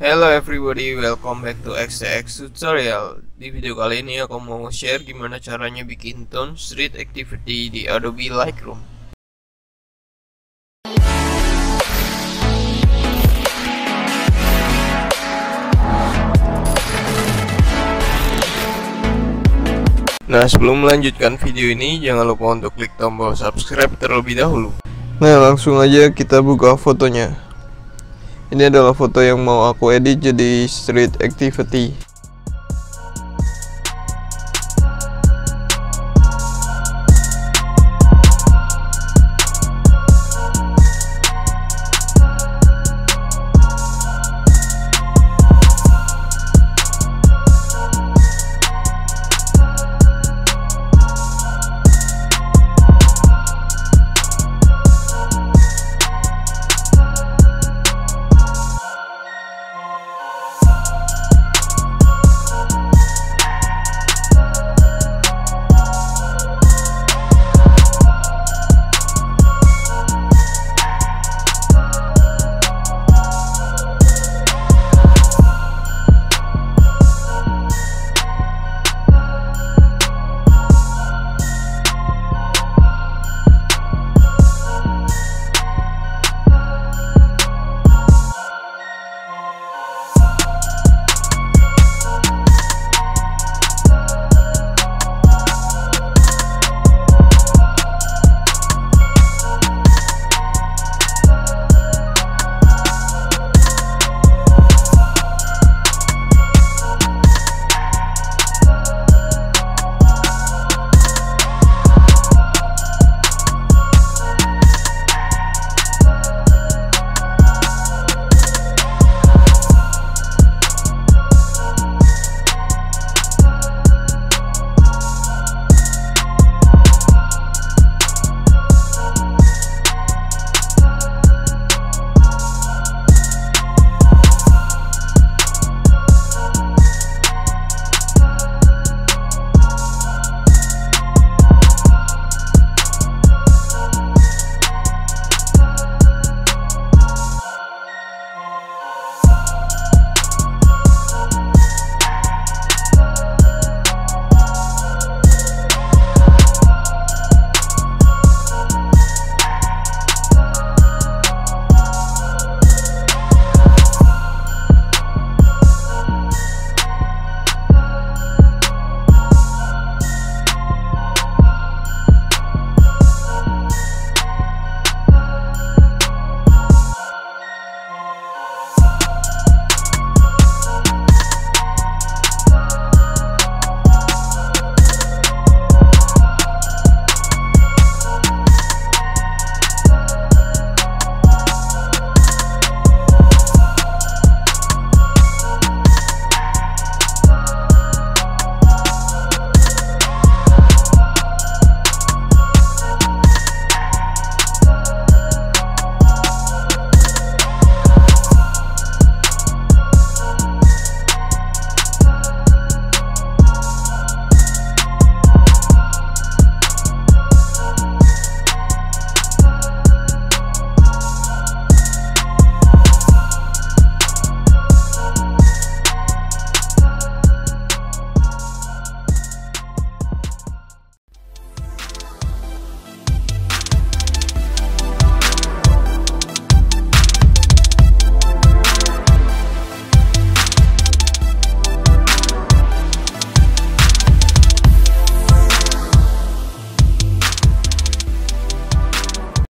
Hello everybody, welcome back to XTX Tutorial. Di video kali ini aku mau share gimana caranya bikin tone street activity di Adobe Lightroom. Nah, sebelum melanjutkan video ini, jangan lupa untuk klik tombol subscribe terlebih dahulu. Nah, langsung aja kita buka fotonya. Ini adalah foto yang mau aku edit jadi street activity.